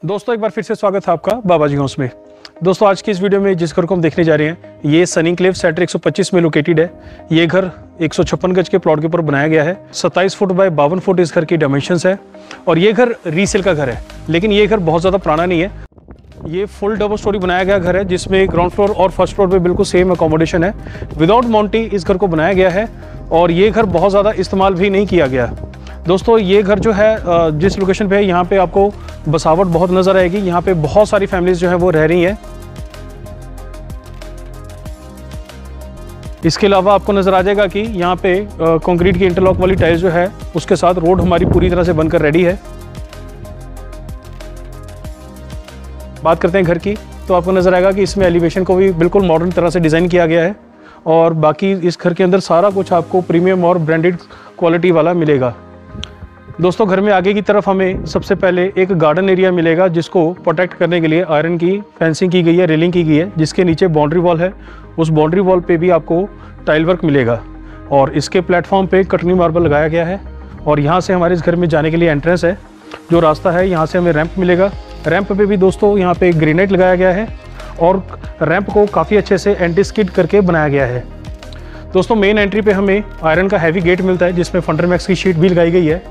दोस्तों एक बार फिर से स्वागत है आपका बाबा जी हाउस में। दोस्तों आज की इस वीडियो में जिस घर को हम देखने जा रहे हैं ये सनी एन्क्लेव सेक्टर 125 में लोकेटेड है। ये घर 156 गज के प्लॉट के ऊपर बनाया गया है। 27 फुट बाय 52 फुट इस घर की डायमेंशंस है और ये घर रीसेल का घर है, लेकिन ये घर बहुत ज़्यादा पुराना नहीं है। ये फुल डबल स्टोरी बनाया गया घर है जिसमें ग्राउंड फ्लोर और फर्स्ट फ्लोर पे बिल्कुल सेम अकोमोडेशन है। विदाउट माउंटी इस घर को बनाया गया है और ये घर बहुत ज़्यादा इस्तेमाल भी नहीं किया गया। दोस्तों ये घर जो है जिस लोकेशन पे है यहाँ पे आपको बसावट बहुत नज़र आएगी। यहाँ पे बहुत सारी फैमिलीज जो है वो रह रही हैं। इसके अलावा आपको नज़र आ जाएगा कि यहाँ पे कंक्रीट की इंटरलॉक वाली टाइल्स जो है उसके साथ रोड हमारी पूरी तरह से बनकर रेडी है। बात करते हैं घर की तो आपको नज़र आएगा कि इसमें एलिवेशन को भी बिल्कुल मॉडर्न तरह से डिज़ाइन किया गया है और बाकी इस घर के अंदर सारा कुछ आपको प्रीमियम और ब्रांडेड क्वालिटी वाला मिलेगा। दोस्तों घर में आगे की तरफ हमें सबसे पहले एक गार्डन एरिया मिलेगा जिसको प्रोटेक्ट करने के लिए आयरन की फेंसिंग की गई है, रेलिंग की गई है, जिसके नीचे बाउंड्री वॉल है। उस बाउंड्री वॉल पे भी आपको टाइल वर्क मिलेगा और इसके प्लेटफॉर्म पे कटनी मार्बल लगाया गया है और यहाँ से हमारे इस घर में जाने के लिए एंट्रेंस है। जो रास्ता है यहाँ से हमें रैंप मिलेगा। रैंप पे भी दोस्तों यहाँ पे ग्रेनाइट लगाया गया है और रैंप को काफ़ी अच्छे से एंटी स्किड करके बनाया गया है। दोस्तों मेन एंट्री पे हमें आयरन का हैवी गेट मिलता है जिसमें फंडरमैक्स की शीट भी लगाई गई है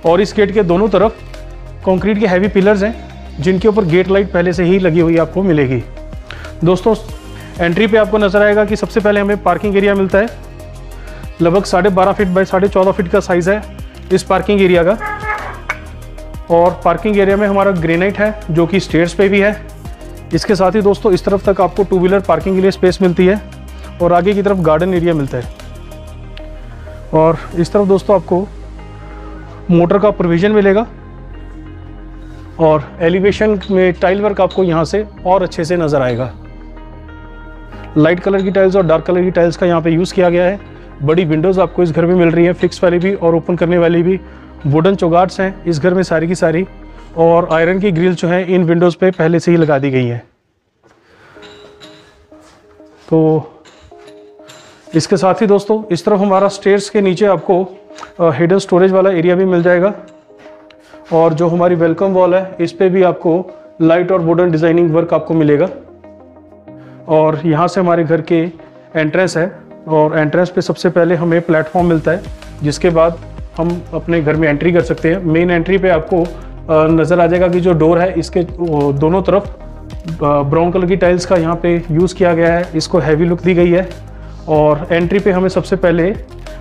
और इस गेट के दोनों तरफ कंक्रीट के हैवी पिलर्स हैं जिनके ऊपर गेट लाइट पहले से ही लगी हुई आपको मिलेगी। दोस्तों एंट्री पे आपको नजर आएगा कि सबसे पहले हमें पार्किंग एरिया मिलता है। लगभग 12.5 फीट बाय 14.5 फीट का साइज है इस पार्किंग एरिया का और पार्किंग एरिया में हमारा ग्रेनाइट है जो कि स्टेयर्स पे भी है। इसके साथ ही दोस्तों इस तरफ तक आपको 2 व्हीलर पार्किंग के लिए स्पेस मिलती है और आगे की तरफ गार्डन एरिया मिलता है और इस तरफ दोस्तों आपको मोटर का प्रोविज़न मिलेगा और एलिवेशन में टाइल वर्क आपको यहाँ से और अच्छे से नज़र आएगा। लाइट कलर की टाइल्स और डार्क कलर की टाइल्स का यहाँ पे यूज़ किया गया है। बड़ी विंडोज़ आपको इस घर में मिल रही हैं, फिक्स वाली भी और ओपन करने वाली भी। वुडन चौगाट्स हैं इस घर में सारी की सारी और आयरन की ग्रिल जो है इन विंडोज़ पे पहले से ही लगा दी गई हैं। तो इसके साथ ही दोस्तों इस तरफ हमारा स्टेयर्स के नीचे आपको हिडन स्टोरेज वाला एरिया भी मिल जाएगा और जो हमारी वेलकम वॉल है इस पे भी आपको लाइट और वुडन डिज़ाइनिंग वर्क आपको मिलेगा और यहाँ से हमारे घर के एंट्रेंस है और एंट्रेंस पे सबसे पहले हमें प्लेटफॉर्म मिलता है जिसके बाद हम अपने घर में एंट्री कर सकते हैं। मेन एंट्री पे आपको नज़र आ जाएगा कि जो डोर है इसके दोनों तरफ ब्राउन कलर की टाइल्स का यहाँ पे यूज़ किया गया है, इसको हैवी लुक दी गई है और एंट्री पे हमें सबसे पहले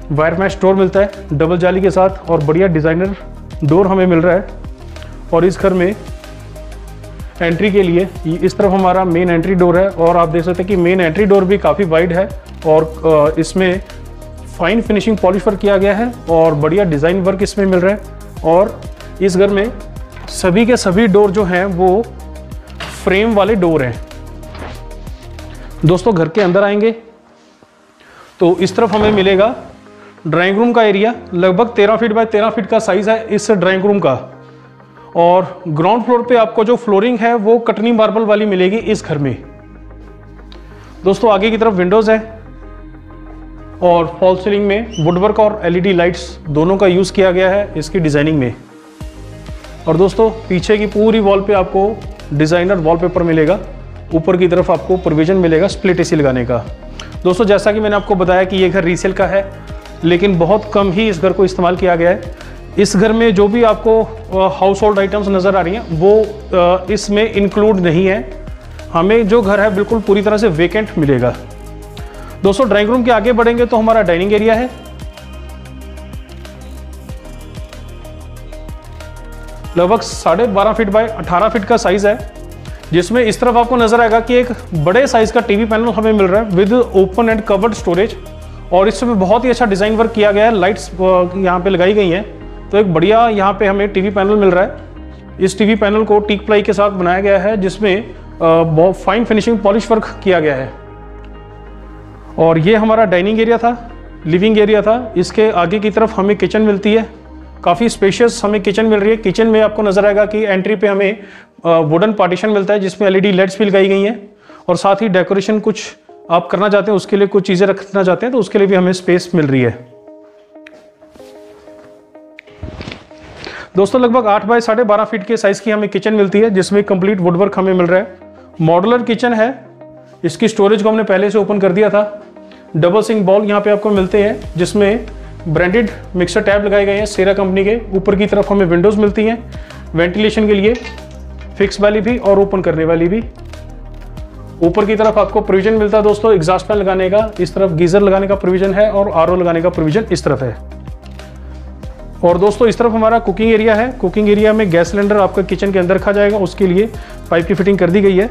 वायर मैश डोर मिलता है डबल जाली के साथ और बढ़िया डिज़ाइनर डोर हमें मिल रहा है। और इस घर में एंट्री के लिए इस तरफ हमारा मेन एंट्री डोर है और आप देख सकते हैं कि मेन एंट्री डोर भी काफ़ी वाइड है और इसमें फाइन फिनिशिंग पॉलिश वर्क किया गया है और बढ़िया डिज़ाइन वर्क इसमें मिल रहा है। और इस घर में सभी के सभी डोर जो हैं वो फ्रेम वाले डोर हैं। दोस्तों घर के अंदर आएंगे तो इस तरफ हमें मिलेगा ड्राइंग रूम का एरिया। लगभग 13 फीट बाय 13 फीट का साइज है इस ड्राइंग रूम का और ग्राउंड फ्लोर पे आपको जो फ्लोरिंग है वो कटनी मार्बल वाली मिलेगी इस घर में। दोस्तों आगे की तरफ विंडोज है और फॉल सीलिंग में वुडवर्क और एलईडी लाइट्स दोनों का यूज किया गया है इसकी डिजाइनिंग में। और दोस्तों पीछे की पूरी वॉल पे आपको डिजाइनर वॉलपेपर मिलेगा। ऊपर की तरफ आपको प्रोविजन मिलेगा स्प्लिट एसी लगाने का। दोस्तों जैसा कि मैंने आपको बताया कि ये घर रीसेल का है लेकिन बहुत कम ही इस घर को इस्तेमाल किया गया है। इस घर में जो भी आपको हाउस होल्ड आइटम्स नज़र आ रही हैं वो इसमें इंक्लूड नहीं है। हमें जो घर है बिल्कुल पूरी तरह से वेकेंट मिलेगा। दोस्तों ड्राइंग रूम के आगे बढ़ेंगे तो हमारा डाइनिंग एरिया है। लगभग 12.5 फीट बाय 18 फीट का साइज है जिसमें इस तरफ आपको नजर आएगा कि एक बड़े साइज का टीवी पैनल हमें मिल रहा है with open and covered storage और इसमें बहुत ही अच्छा डिज़ाइन वर्क किया गया है। लाइट्स यहाँ पे लगाई गई हैं तो एक बढ़िया यहाँ पे हमें टीवी पैनल मिल रहा है। इस टीवी पैनल को टीक प्लाई के साथ बनाया गया है जिसमें बहुत फाइन फिनिशिंग पॉलिश वर्क किया गया है। और ये हमारा डाइनिंग एरिया था, लिविंग एरिया था। इसके आगे की तरफ हमें किचन मिलती है, काफ़ी स्पेशियस हमें किचन मिल रही है। किचन में आपको नजर आएगा कि एंट्री पे हमें वुडन पार्टीशन मिलता है जिसमें एलईडी लाइट्स भी लगाई गई हैं और साथ ही डेकोरेशन कुछ आप करना चाहते हैं उसके लिए कुछ चीज़ें रखना चाहते हैं तो उसके लिए भी हमें स्पेस मिल रही है। दोस्तों लगभग 8 बाय 12.5 फीट के साइज की हमें किचन मिलती है, जिसमें कंप्लीट वुडवर्क हमें मिल रहा है। मॉडुलर किचन है। इसकी स्टोरेज को हमने पहले से ओपन कर दिया था। डबल सिंक बॉल यहाँ पे आपको मिलते हैं, जिसमें ब्रांडेड मिक्सर टैब लगाए गए हैं सेरा कंपनी के। ऊपर की तरफ हमें विंडोज़ मिलती हैं वेंटिलेशन के लिए, फिक्स वाली भी और ओपन करने वाली भी। ऊपर की तरफ आपको प्रोविजन मिलता है दोस्तों एग्जॉस्ट फैन लगाने का, इस तरफ गीजर लगाने का प्रोविजन है और आरओ लगाने का प्रोविजन इस तरफ है। और दोस्तों इस तरफ हमारा कुकिंग एरिया है। कुकिंग एरिया में गैस सिलेंडर आपका किचन के अंदर रखा जाएगा, उसके लिए पाइप की फिटिंग कर दी गई है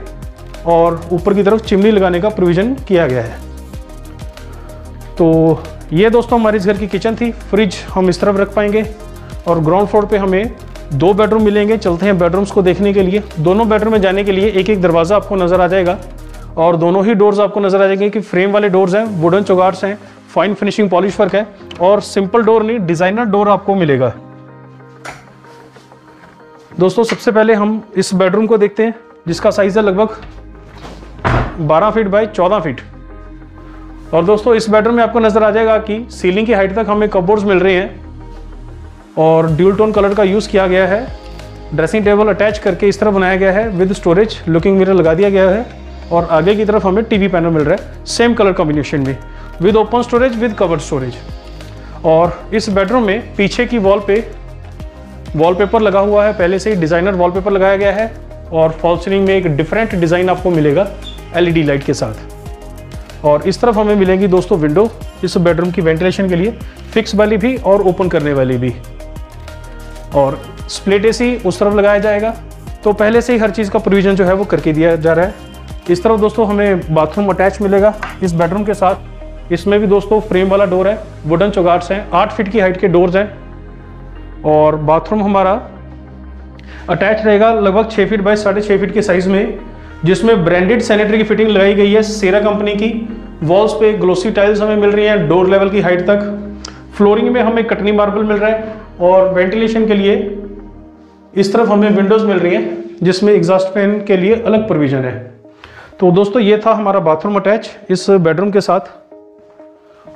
और ऊपर की तरफ चिमनी लगाने का प्रोविजन किया गया है। तो ये दोस्तों हमारे इस घर की किचन थी। फ्रिज हम इस तरफ रख पाएंगे और ग्राउंड फ्लोर पे हमें 2 बेडरूम मिलेंगे। चलते हैं बेडरूम्स को देखने के लिए। दोनों बेडरूम में जाने के लिए एक एक दरवाज़ा आपको नज़र आ जाएगा और दोनों ही डोर्स आपको नज़र आ जाएंगे कि फ्रेम वाले डोर्स हैं, वुडन चौगार्स हैं, फाइन फिनिशिंग पॉलिश वर्क है और सिंपल डोर नहीं डिज़ाइनर डोर आपको मिलेगा। दोस्तों सबसे पहले हम इस बेडरूम को देखते हैं, जिसका साइज़ है लगभग 12 फीट बाय 14 फीट। और दोस्तों इस बेडरूम में आपको नज़र आ जाएगा कि सीलिंग की हाइट तक हमें कपबोर्ड्स मिल रहे हैं और ड्यूल टोन कलर का यूज़ किया गया है। ड्रेसिंग टेबल अटैच करके इस तरह बनाया गया है, विद स्टोरेज लुकिंग मिरर लगा दिया गया है और आगे की तरफ हमें टीवी पैनल मिल रहा है सेम कलर कॉम्बिनेशन में, with open storage with covered storage. और इस बेडरूम में पीछे की वॉल पे वॉलपेपर लगा हुआ है, पहले से ही डिज़ाइनर वॉलपेपर लगाया गया है और फॉल सीलिंग में एक डिफरेंट डिज़ाइन आपको मिलेगा एलईडी लाइट के साथ। और इस तरफ हमें मिलेंगी दोस्तों विंडो इस बेडरूम की वेंटिलेशन के लिए, फिक्स वाली भी और ओपन करने वाली भी। और स्प्लिट एसी उस तरफ लगाया जाएगा। तो पहले से ही हर चीज़ का प्रोविजन जो है वो करके दिया जा रहा है। इस तरफ दोस्तों हमें बाथरूम अटैच मिलेगा इस बेडरूम के साथ। इसमें भी दोस्तों फ्रेम वाला डोर है, वुडन चौगार्स हैं, 8 फीट की हाइट के डोर्स हैं और बाथरूम हमारा अटैच रहेगा लगभग 6 फीट बाय 6.5 फीट के साइज़ में, जिसमें ब्रांडेड सैनिटरी की फिटिंग लगाई गई है सेरा कंपनी की। वॉल्स पे ग्लोसी टाइल्स हमें मिल रही हैं डोर लेवल की हाइट तक। फ्लोरिंग में हमें कटनी मार्बल मिल रहा है और वेंटिलेशन के लिए इस तरफ हमें विंडोज़ मिल रही हैं, जिसमें एग्जॉस्ट फैन के लिए अलग प्रोविजन है। तो दोस्तों ये था हमारा बाथरूम अटैच इस बेडरूम के साथ।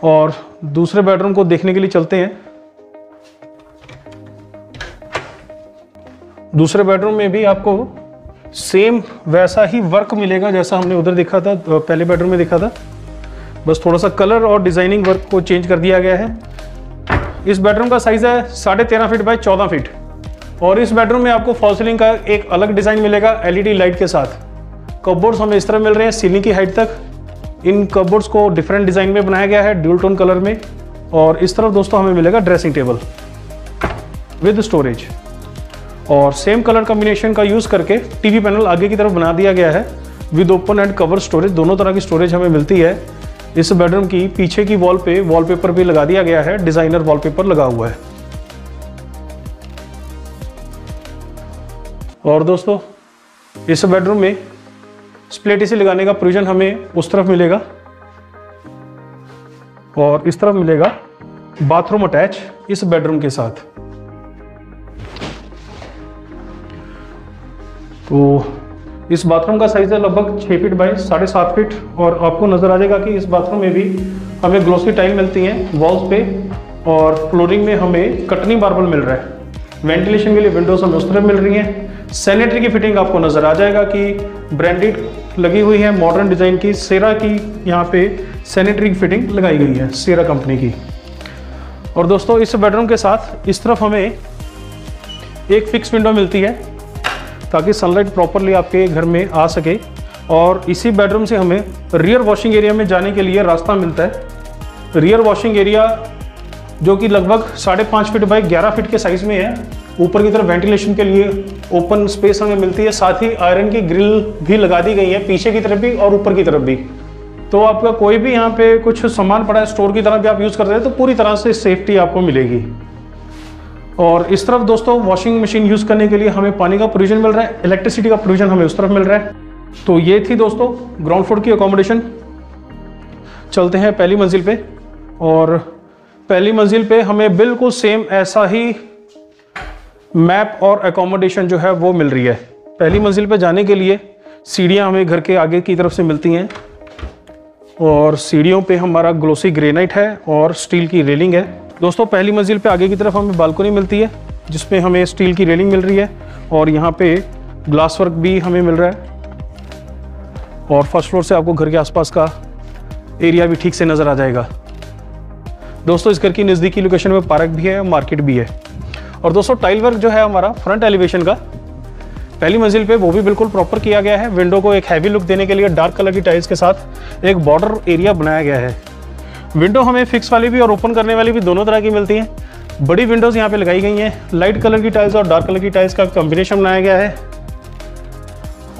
और दूसरे बेडरूम को देखने के लिए चलते हैं। दूसरे बेडरूम में भी आपको सेम वैसा ही वर्क मिलेगा जैसा हमने उधर देखा था, पहले बेडरूम में देखा था, बस थोड़ा सा कलर और डिजाइनिंग वर्क को चेंज कर दिया गया है। इस बेडरूम का साइज है 13.5 फीट बाय 14 फीट और इस बेडरूम में आपको फॉल सीलिंग का एक अलग डिजाइन मिलेगा एलईडी लाइट के साथ। कपबोर्ड्स हमें इस तरह मिल रहे हैं सीलिंग की हाइट तक। इन कपबोर्ड्स को डिफरेंट डिजाइन में बनाया गया है ड्यूल टोन कलर में। और इस तरफ दोस्तों हमें मिलेगा ड्रेसिंग टेबल विद स्टोरेज और सेम कलर कॉम्बिनेशन का यूज करके टीवी पैनल आगे की तरफ बना दिया गया है with open and cover storage. दोनों तरह की स्टोरेज हमें मिलती है। इस बेडरूम की पीछे की वॉल पे वॉलपेपर भी लगा दिया गया है, डिजाइनर वॉलपेपर लगा हुआ है। और दोस्तों इस बेडरूम में स्प्लिट एसी लगाने का प्रोविजन हमें उस तरफ मिलेगा और इस तरफ मिलेगा बाथरूम अटैच इस बेडरूम के साथ। तो इस बाथरूम का साइज है लगभग 6 फीट बाय 7.5 फीट और आपको नजर आ जाएगा कि इस बाथरूम में भी हमें ग्लोसी टाइल मिलती हैं वॉल्स पे और फ्लोरिंग में हमें कटनी मार्बल मिल रहा है। वेंटिलेशन के लिए विंडोज हमें उस तरफ मिल रही हैं। सैनिटरी की फिटिंग आपको नजर आ जाएगा कि ब्रांडेड लगी हुई है मॉडर्न डिजाइन की, सेरा की यहाँ पे सैनिटरी की फिटिंग लगाई गई है सेरा कंपनी की। और दोस्तों इस बेडरूम के साथ इस तरफ हमें एक फिक्स विंडो मिलती है ताकि सनलाइट प्रॉपरली आपके घर में आ सके। और इसी बेडरूम से हमें रियर वॉशिंग एरिया में जाने के लिए रास्ता मिलता है। रियर वॉशिंग एरिया जो कि लगभग 5.5 फीट बाय 11 फीट के साइज में है। ऊपर की तरफ वेंटिलेशन के लिए ओपन स्पेस हमें मिलती है, साथ ही आयरन की ग्रिल भी लगा दी गई है पीछे की तरफ भी और ऊपर की तरफ भी। तो आपका कोई भी यहाँ पे कुछ सामान पड़ा है स्टोर की तरह भी आप यूज़ कर रहे हैं तो पूरी तरह से सेफ्टी आपको मिलेगी। और इस तरफ दोस्तों वॉशिंग मशीन यूज़ करने के लिए हमें पानी का प्रोविजन मिल रहा है, इलेक्ट्रिसिटी का प्रोविजन हमें उस तरफ मिल रहा है। तो ये थी दोस्तों ग्राउंड फ्लोर की अकोमोडेशन। चलते हैं पहली मंजिल पे और पहली मंजिल पे हमें बिल्कुल सेम ऐसा ही मैप और अकोमोडेशन जो है वो मिल रही है। पहली मंजिल पे जाने के लिए सीढ़ियाँ हमें घर के आगे की तरफ से मिलती हैं और सीढ़ियों पे हमारा ग्लोसी ग्रेनाइट है और स्टील की रेलिंग है। दोस्तों पहली मंजिल पे आगे की तरफ हमें बालकनी मिलती है जिसमें हमें स्टील की रेलिंग मिल रही है और यहाँ पे ग्लास वर्क भी हमें मिल रहा है। और फर्स्ट फ्लोर से आपको घर के आसपास का एरिया भी ठीक से नज़र आ जाएगा। दोस्तों इस घर की नज़दीकी लोकेशन में पार्क भी है, मार्केट भी है। और दोस्तों टाइल वर्क जो है हमारा फ्रंट एलिवेशन का पहली मंजिल पे वो भी बिल्कुल प्रॉपर किया गया है। विंडो को एक हैवी लुक देने के लिए डार्क कलर की टाइल्स के साथ एक बॉर्डर एरिया बनाया गया है। विंडो हमें फिक्स वाली भी और ओपन करने वाली भी दोनों तरह की मिलती हैं। बड़ी विंडोज़ यहाँ पे लगाई गई हैं। लाइट कलर की टाइल्स और डार्क कलर की टाइल्स का कॉम्बिनेशन बनाया गया है।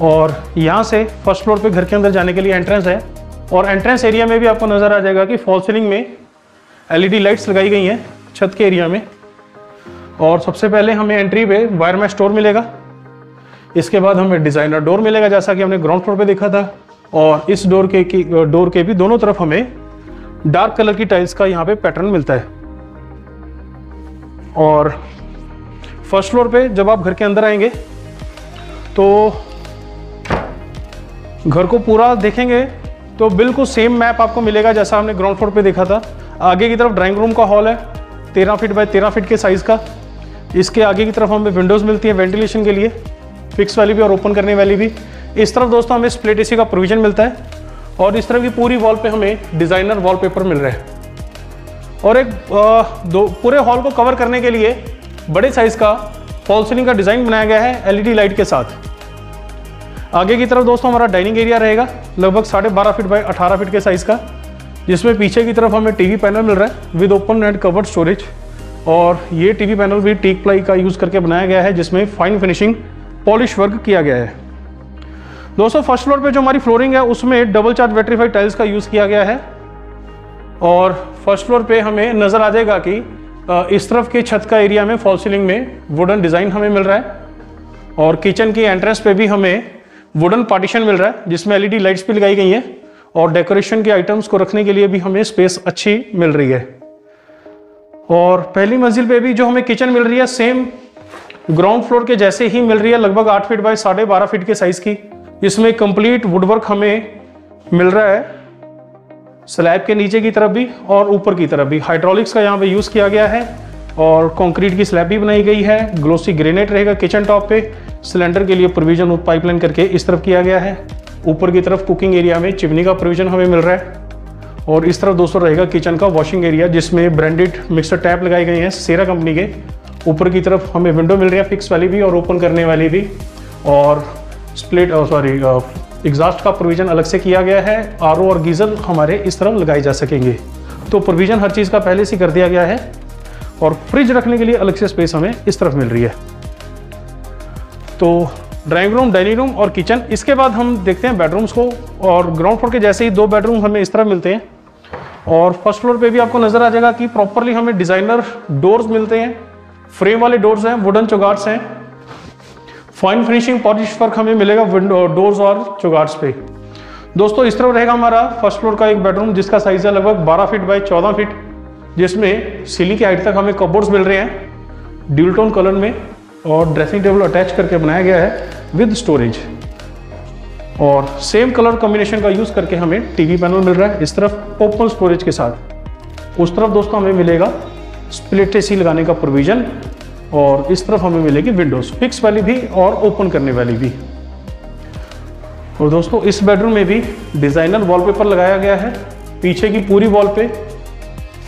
और यहाँ से फर्स्ट फ्लोर पे घर के अंदर जाने के लिए एंट्रेंस है। और एंट्रेंस एरिया में भी आपको नज़र आ जाएगा कि फॉल सीलिंग में LED लाइट्स लगाई गई हैं छत के एरिया में। और सबसे पहले हमें एंट्री पे वायर मैश डोर मिलेगा। इसके बाद हमें डिज़ाइनर डोर मिलेगा जैसा कि हमने ग्राउंड फ्लोर पे देखा था। और इस डोर के भी दोनों तरफ हमें डार्क कलर की टाइल्स का यहाँ पे पैटर्न मिलता है। और फर्स्ट फ्लोर पे जब आप घर के अंदर आएंगे तो घर को पूरा देखेंगे तो बिल्कुल सेम मैप आपको मिलेगा जैसा हमने ग्राउंड फ्लोर पे देखा था। आगे की तरफ ड्राइंग रूम का हॉल है 13 फीट बाय 13 फीट के साइज़ का। इसके आगे की तरफ हमें विंडोज़ मिलती है वेंटिलेशन के लिए, फिक्स वाली भी और ओपन करने वाली भी। इस तरफ दोस्तों हमें स्प्लिट AC का प्रोविजन मिलता है। और इस तरफ की पूरी वॉल पे हमें डिज़ाइनर वॉलपेपर मिल रहा है। और एक पूरे हॉल को कवर करने के लिए बड़े साइज़ का फॉल सीलिंग का डिज़ाइन बनाया गया है LED लाइट के साथ। आगे की तरफ दोस्तों हमारा डाइनिंग एरिया रहेगा लगभग 12.5 फीट बाय 18 फीट के साइज़ का, जिसमें पीछे की तरफ हमें TV पैनल मिल रहा है with open and covered storage. और ये TV पैनल भी टीक प्लाई का यूज़ करके बनाया गया है जिसमें फाइन फिनिशिंग पॉलिश वर्क किया गया है। दोस्तों फर्स्ट फ्लोर पे जो हमारी फ्लोरिंग है उसमें डबल चार्ज वेट्रीफाइड टाइल्स का यूज़ किया गया है। और फर्स्ट फ्लोर पे हमें नज़र आ जाएगा कि इस तरफ के छत का एरिया में फॉल सीलिंग में वुडन डिज़ाइन हमें मिल रहा है। और किचन की एंट्रेंस पे भी हमें वुडन पार्टीशन मिल रहा है जिसमें LED लाइट्स भी लगाई गई हैं। और डेकोरेशन के आइटम्स को रखने के लिए भी हमें स्पेस अच्छी मिल रही है। और पहली मंजिल पे भी जो हमें किचन मिल रही है सेम ग्राउंड फ्लोर के जैसे ही मिल रही है, लगभग 8 फीट बाय 12.5 फीट के साइज़ की। इसमें कंप्लीट वुडवर्क हमें मिल रहा है स्लैब के नीचे की तरफ भी और ऊपर की तरफ भी। हाइड्रोलिक्स का यहाँ पे यूज़ किया गया है और कंक्रीट की स्लैब भी बनाई गई है। ग्लोसी ग्रेनाइट रहेगा किचन टॉप पे। सिलेंडर के लिए प्रोविजन पाइपलाइन करके इस तरफ किया गया है। ऊपर की तरफ कुकिंग एरिया में चिमनी का प्रोविजन हमें मिल रहा है। और इस तरफ दोस्तों रहेगा किचन का वॉशिंग एरिया जिसमें ब्रांडेड मिक्सर टैप लगाए गए हैं सेरा कंपनी के। ऊपर की तरफ हमें विंडो मिल रही है फिक्स वाली भी और ओपन करने वाली भी। और स्प्लिट एग्जॉस्ट का प्रोविजन अलग से किया गया है। RO और गीजर हमारे इस तरफ लगाए जा सकेंगे। तो प्रोविजन हर चीज़ का पहले से कर दिया गया है। और फ्रिज रखने के लिए अलग से स्पेस हमें इस तरफ मिल रही है। तो ड्राइंग रूम, डाइनिंग रूम और किचन। इसके बाद हम देखते हैं बेडरूम्स को। और ग्राउंड फ्लोर के जैसे ही 2 बेडरूम हमें इस तरफ मिलते हैं। और फर्स्ट फ्लोर पे भी आपको नजर आ जाएगा कि प्रॉपरली हमें डिजाइनर डोर्स मिलते हैं। फ्रेम वाले डोर्स हैं, वुडन चौगाट्स हैं। फाइन फिनिशिंग पॉलिश वर्क हमें मिलेगा विंडो डोर्स और चौगाट्स पे। दोस्तों इस तरफ रहेगा हमारा फर्स्ट फ्लोर का एक बेडरूम जिसका साइज है लगभग 12 फीट बाय 14 फीट, जिसमें सीलिंग की हाइट तक हमें कबोर्ड्स मिल रहे हैं ड्यूल टोन कलर में। और ड्रेसिंग टेबल अटैच करके बनाया गया है विद स्टोरेज। और सेम कलर कॉम्बिनेशन का यूज करके हमें TV पैनल मिल रहा है इस तरफ ओपन स्टोरेज के साथ। उस तरफ दोस्तों हमें मिलेगा स्प्लिट AC लगाने का प्रोविजन। और इस तरफ हमें मिलेगी विंडोज फिक्स वाली भी और ओपन करने वाली भी। और दोस्तों इस बेडरूम में भी डिजाइनर वॉलपेपर लगाया गया है। पीछे की पूरी वॉल पे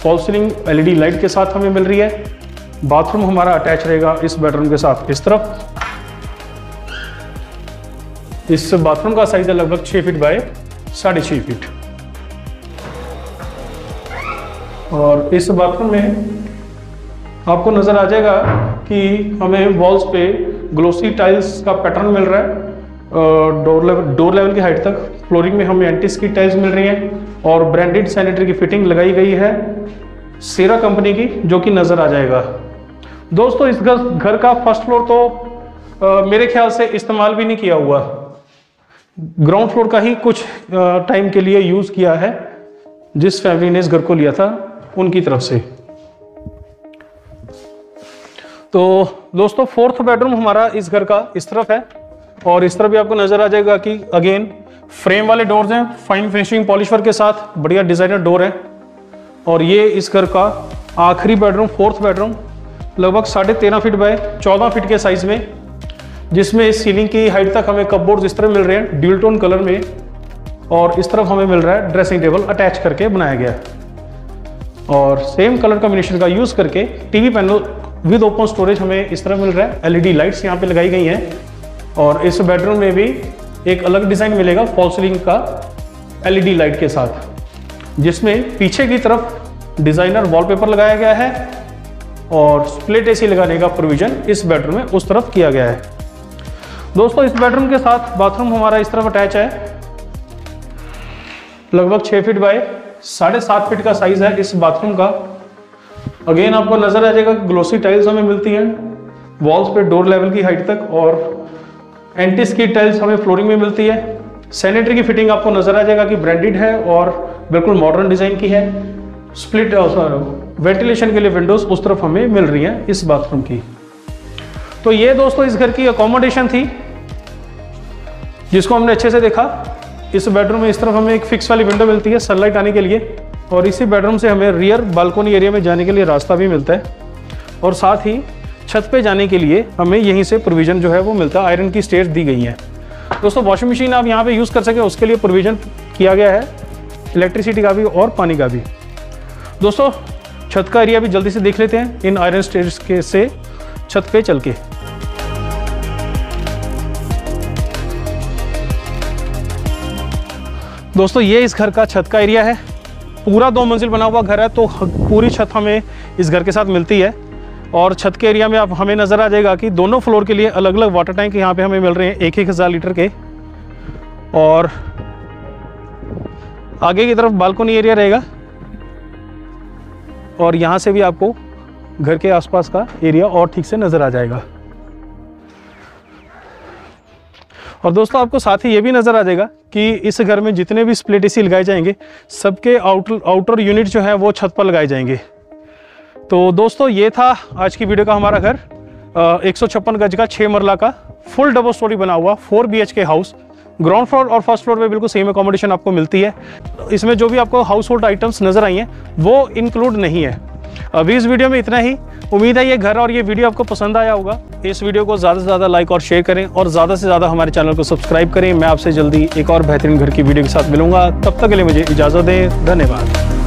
फॉल सीलिंग LED लाइट के साथ हमें मिल रही है। बाथरूम हमारा अटैच रहेगा इस बेडरूम के साथ इस तरफ। इस बाथरूम का साइज है लगभग 6 फीट बाय 6.5 फीट। और इस बाथरूम में आपको नजर आ जाएगा कि हमें वॉल्स पे ग्लोसी टाइल्स का पैटर्न मिल रहा है। डोर लेवल की हाइट तक फ्लोरिंग में हमें एंटी स्किड टाइल्स मिल रही हैं। और ब्रांडेड सैनिटरी की फिटिंग लगाई गई है सेरा कंपनी की, जो कि नजर आ जाएगा। दोस्तों इस घर का फर्स्ट फ्लोर तो मेरे ख्याल से इस्तेमाल भी नहीं किया हुआ। ग्राउंड फ्लोर का ही कुछ टाइम के लिए यूज किया है जिस फैमिली ने इस घर को लिया था उनकी तरफ से। तो दोस्तों 4th बेडरूम हमारा इस घर का इस तरफ है। और इस तरफ भी आपको नजर आ जाएगा कि अगेन फ्रेम वाले डोर्स हैं फाइन फिनिशिंग पॉलिश वर्क के साथ, बढ़िया डिजाइनर डोर है। और ये इस घर का आखिरी बेडरूम 4th बेडरूम लगभग 13.5 फीट बाय 14 फीट के साइज में, जिसमें इस सीलिंग की हाइट तक हमें कपबोर्ड इस तरह मिल रहे हैं ड्यूल टोन कलर में, और इस तरफ हमें मिल रहा है ड्रेसिंग टेबल अटैच करके बनाया गया है। और सेम कलर कॉम्बिनेशन का यूज करके TV panel with open storage हमें इस तरह मिल रहा है। एलईडी लाइट्स यहाँ पे लगाई गई हैं, और इस बेडरूम में भी एक अलग डिजाइन मिलेगा फॉल सीलिंग का एलईडी लाइट के साथ, जिसमें पीछे की तरफ डिजाइनर वॉलपेपर लगाया गया है और स्प्लिट एसी लगाने का प्रोविजन इस बेडरूम में उस तरफ किया गया है। दोस्तों इस बेडरूम के साथ बाथरूम हमारा इस तरफ अटैच है, लगभग 6 फीट बाय 7.5 फीट का साइज है इस बाथरूम का। अगेन आपको नजर आ जाएगा ग्लोसी टाइल्स हमें मिलती हैं वॉल्स पे डोर लेवल की हाइट तक, और एंटी स्किड टाइल्स हमें फ्लोरिंग में मिलती है। सैनिटरी की फिटिंग आपको नजर आ जाएगा कि ब्रांडेड है और बिल्कुल मॉडर्न डिजाइन की है। स्प्लिट वेंटिलेशन के लिए विंडोज उस तरफ हमें मिल रही हैं इस बाथरूम की। तो ये दोस्तों इस घर की अकोमोडेशन थी जिसको हमने अच्छे से देखा। इस बेडरूम में इस तरफ हमें एक फिक्स वाली विंडो मिलती है सनलाइट आने के लिए, और इसी बेडरूम से हमें रियर बालकोनी एरिया में जाने के लिए रास्ता भी मिलता है, और साथ ही छत पे जाने के लिए हमें यहीं से प्रोविजन जो है वो मिलता है। आयरन की स्टेयर्स दी गई हैं। दोस्तों वॉशिंग मशीन आप यहाँ पे यूज़ कर सकें उसके लिए प्रोविजन किया गया है, इलेक्ट्रिसिटी का भी और पानी का भी। दोस्तों छत का एरिया भी जल्दी से देख लेते हैं इन आयरन स्टेयर्स के से छत पे चल के। दोस्तों ये इस घर का छत का एरिया है। पूरा 2 मंजिल बना हुआ घर है, तो पूरी छत हमें इस घर के साथ मिलती है। और छत के एरिया में आप हमें नज़र आ जाएगा कि दोनों फ्लोर के लिए अलग अलग वाटर टैंक यहाँ पे हमें मिल रहे हैं 1-1000 लीटर के, और आगे की तरफ बालकोनी एरिया रहेगा, और यहाँ से भी आपको घर के आसपास का एरिया और ठीक से नज़र आ जाएगा। और दोस्तों आपको साथ ही ये भी नज़र आ जाएगा कि इस घर में जितने भी स्प्लिट एसी लगाए जाएंगे सबके आउटर यूनिट जो है वो छत पर लगाए जाएंगे। तो दोस्तों ये था आज की वीडियो का हमारा घर 156 गज का 6 मरला का फुल डबल स्टोरी बना हुआ 4 BHK हाउस। ग्राउंड फ्लोर और फर्स्ट फ्लोर पे बिल्कुल सेम अकोमोडेशन आपको मिलती है। इसमें जो भी आपको हाउस होल्ड आइटम्स नजर आई हैं वो इंक्लूड नहीं है। अभी इस वीडियो में इतना ही। उम्मीद है ये घर और ये वीडियो आपको पसंद आया होगा। इस वीडियो को ज़्यादा से ज़्यादा लाइक और शेयर करें, और ज़्यादा से ज़्यादा हमारे चैनल को सब्सक्राइब करें। मैं आपसे जल्दी एक और बेहतरीन घर की वीडियो के साथ मिलूंगा। तब तक के लिए मुझे इजाज़त दें। धन्यवाद।